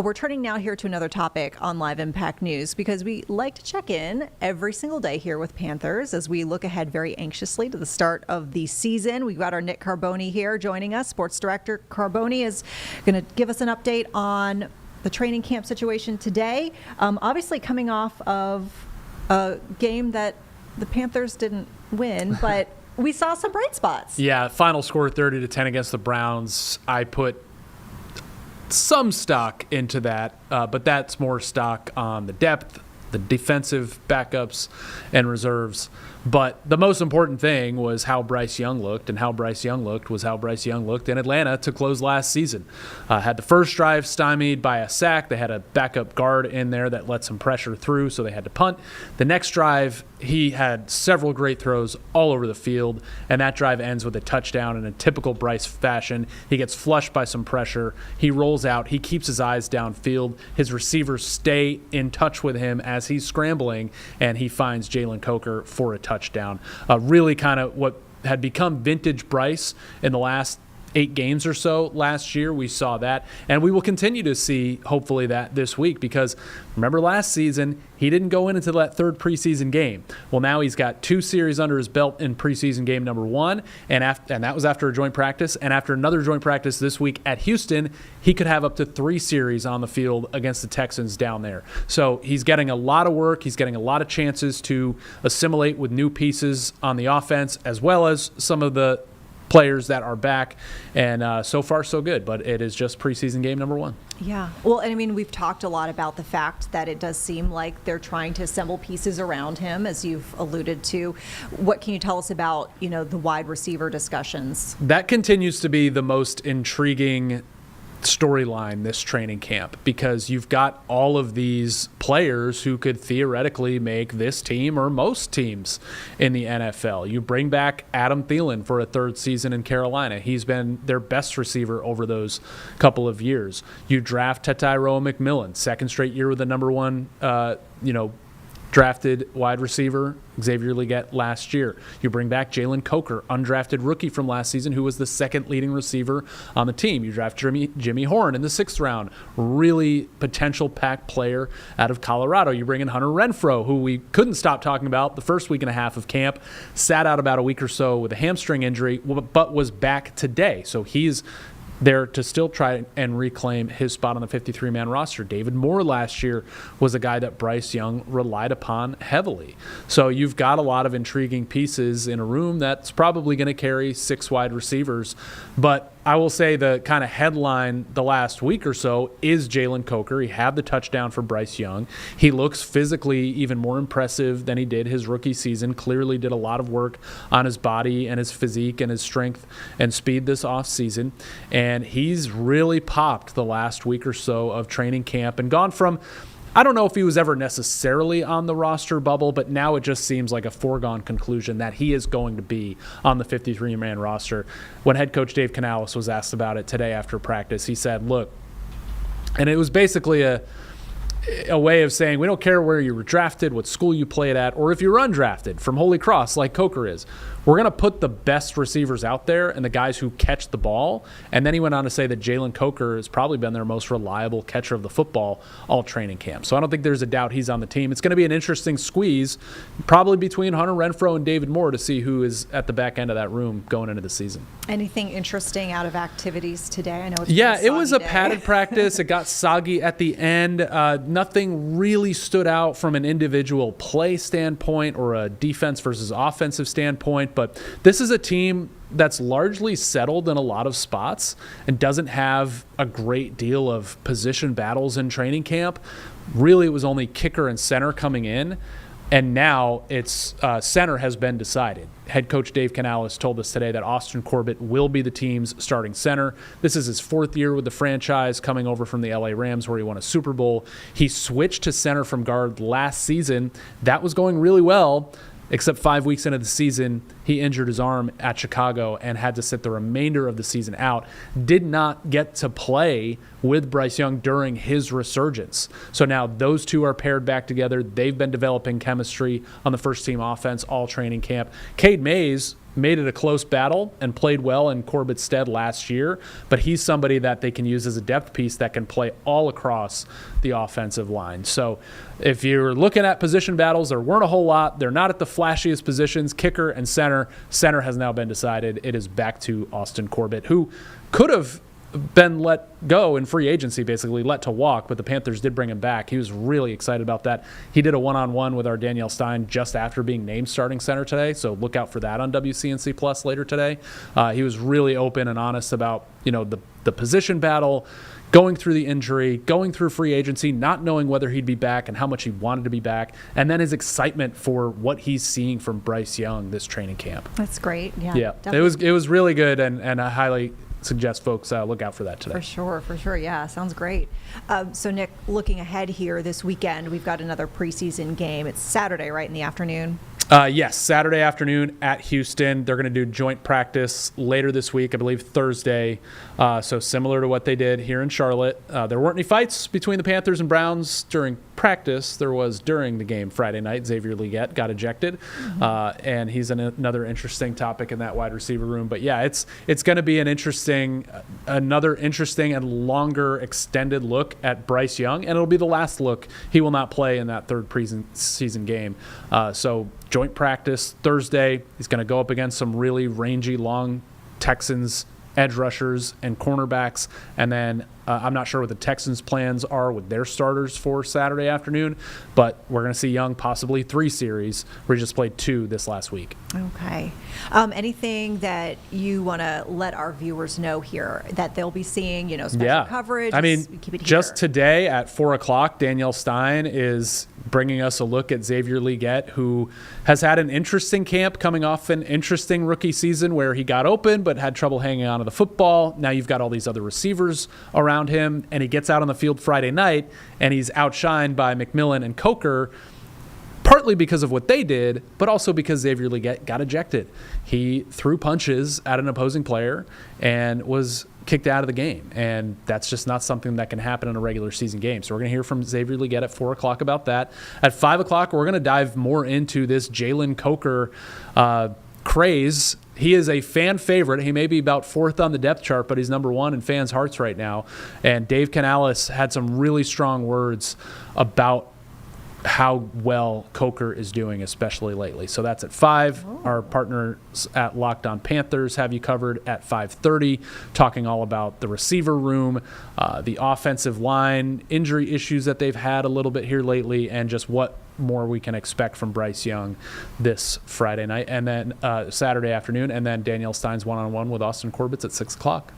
We're turning now here to another topic on Live Impact News because we like to check in every single day here with Panthers as we look ahead very anxiously to the start of the season. We've got our Nick Carboni here joining us. Sports Director Carboni is going to give us an update on the training camp situation today. Obviously coming off of a game that the Panthers didn't win, but we saw some bright spots. Yeah, final score 30-10 against the Browns. I put some stock into that, but that's more stock on the depth, the defensive backups, and reserves. But the most important thing was how Bryce Young looked, and how Bryce Young looked was how Bryce Young looked in Atlanta to close last season. Had the first drive stymied by a sack. They had a backup guard in there that let some pressure through, so they had to punt. The next drive, he had several great throws all over the field, and that drive ends with a touchdown in a typical Bryce fashion. He gets flushed by some pressure. He rolls out. He keeps his eyes downfield. His receivers stay in touch with him as he's scrambling, and he finds Jalen Coker for a touchdown. Really kind of what had become vintage Bryce in the last 8 games or so last year. We saw that, and we will continue to see hopefully that this week, because remember last season he didn't go into that third preseason game. Well, now he's got 2 series under his belt in preseason game number 1, and that was after a joint practice, and after another joint practice this week at Houston, he could have up to 3 series on the field against the Texans down there. So he's getting a lot of work. He's getting a lot of chances to assimilate with new pieces on the offense, as well as some of the players that are back, and so far so good, but it is just preseason game number 1. Yeah, well, and I mean, we've talked a lot about the fact that it does seem like they're trying to assemble pieces around him, as you've alluded to. What can you tell us about, the wide receiver discussions? That continues to be the most intriguing storyline this training camp, because you've got all of these players who could theoretically make this team or most teams in the NFL. You bring back Adam Thielen for a 3rd season in Carolina. He's been their best receiver over those couple of years. You draft Tatairo McMillan, 2nd straight year with the number 1 drafted wide receiver, Xavier Legette, last year. You bring back Jalen Coker, undrafted rookie from last season, who was the 2nd leading receiver on the team. You draft Jimmy Horn in the 6th round, really potential pack player out of Colorado. You bring in Hunter Renfrow, who we couldn't stop talking about the first week and a half of camp, sat out about a week or so with a hamstring injury, but was back today. So he's there to still try and reclaim his spot on the 53-man roster. David Moore last year was a guy that Bryce Young relied upon heavily. So you've got a lot of intriguing pieces in a room that's probably going to carry 6 wide receivers. But I will say the kind of headline the last week or so is Jalen Coker. He had the touchdown for Bryce Young. He looks physically even more impressive than he did his rookie season. Clearly did a lot of work on his body and his physique and his strength and speed this offseason. And he's really popped the last week or so of training camp and gone from, I don't know if he was ever necessarily on the roster bubble, but now it just seems like a foregone conclusion that he is going to be on the 53-man roster. When head coach Dave Canales was asked about it today after practice, he said, look, and it was basically a way of saying, we don't care where you were drafted, what school you played at, or if you're undrafted from Holy Cross like Coker is. We're going to put the best receivers out there and the guys who catch the ball. And then he went on to say that Jalen Coker has probably been their most reliable catcher of the football all training camp. So I don't think there's a doubt he's on the team. It's going to be an interesting squeeze, probably between Hunter Renfrow and David Moore, to see who is at the back end of that room going into the season. Anything interesting out of activities today? I know it's it was a padded practice. It got soggy at the end. Nothing really stood out from an individual play standpoint or a defense versus offensive standpoint. But this is a team that's largely settled in a lot of spots and doesn't have a great deal of position battles in training camp. Really, it was only kicker and center coming in, and now it's center has been decided. Head coach Dave Canales told us today that Austin Corbett will be the team's starting center. This is his 4th year with the franchise, coming over from the LA Rams where he won a Super Bowl. He switched to center from guard last season. That was going really well. except 5 weeks into the season, he injured his arm at Chicago and had to sit the remainder of the season out. Did not get to play with Bryce Young during his resurgence. So now those two are paired back together. They've been developing chemistry on the first-team offense all training camp. Cade Mays made it a close battle and played well in Corbett's stead last year, but he's somebody that they can use as a depth piece that can play all across the offensive line. So if you're looking at position battles, there weren't a whole lot. They're not at the flashiest positions, kicker and center. Center has now been decided. It is back to Austin Corbett, who could have been let go in free agency, basically let to walk, but the Panthers did bring him back. He was really excited about that. He did a one-on-one with our Danielle Stein just after being named starting center today, so look out for that on WCNC Plus later today. He was really open and honest about the position battle, going through the injury, going through free agency, not knowing whether he'd be back and how much he wanted to be back, and then his excitement for what he's seeing from Bryce Young this training camp. That's great. Yeah, definitely. It was really good, and I highly suggest folks look out for that today. For sure. Yeah, sounds great. So, Nick, looking ahead here this weekend, we've got another preseason game. It's Saturday, right, in the afternoon? Yes, Saturday afternoon at Houston. They're going to do joint practice later this week, I believe Thursday. So similar to what they did here in Charlotte. There weren't any fights between the Panthers and Browns during practice. There was during the game Friday night. Xavier Legette got ejected, and he's another interesting topic in that wide receiver room. But yeah, it's going to be another interesting and longer extended look at Bryce Young, and it'll be the last look. He will not play in that third preseason game. So joint practice Thursday. He's going to go up against some really rangy, long Texans edge rushers and cornerbacks. And then I'm not sure what the Texans' plans are with their starters for Saturday afternoon, but we're going to see Young possibly 3 series. We just played 2 this last week. Okay. Anything that you want to let our viewers know here that they'll be seeing, special coverage? I mean, keep it here. Just today at 4 o'clock, Danielle Stein is bringing us a look at Xavier Legette, who has had an interesting camp coming off an interesting rookie season where he got open but had trouble hanging on to the football. Now you've got all these other receivers around him, and he gets out on the field Friday night, and he's outshined by McMillan and Coker, partly because of what they did, but also because Xavier Legette got ejected. He threw punches at an opposing player and was kicked out of the game, and that's just not something that can happen in a regular season game. So we're going to hear from Xavier Legette at 4 o'clock about that. At 5 o'clock, we're going to dive more into this Jalen Coker craze. He is a fan favorite. He may be about 4th on the depth chart, but he's number 1 in fans' hearts right now. And Dave Canales had some really strong words about how well Coker is doing, especially lately. So that's at 5. Our partners at Locked On Panthers have you covered at 5:30, talking all about the receiver room, the offensive line, injury issues that they've had a little bit here lately, and just what more we can expect from Bryce Young this Friday night, and then Saturday afternoon, and then Danielle Stein's one-on-one with Austin Corbett at 6 o'clock.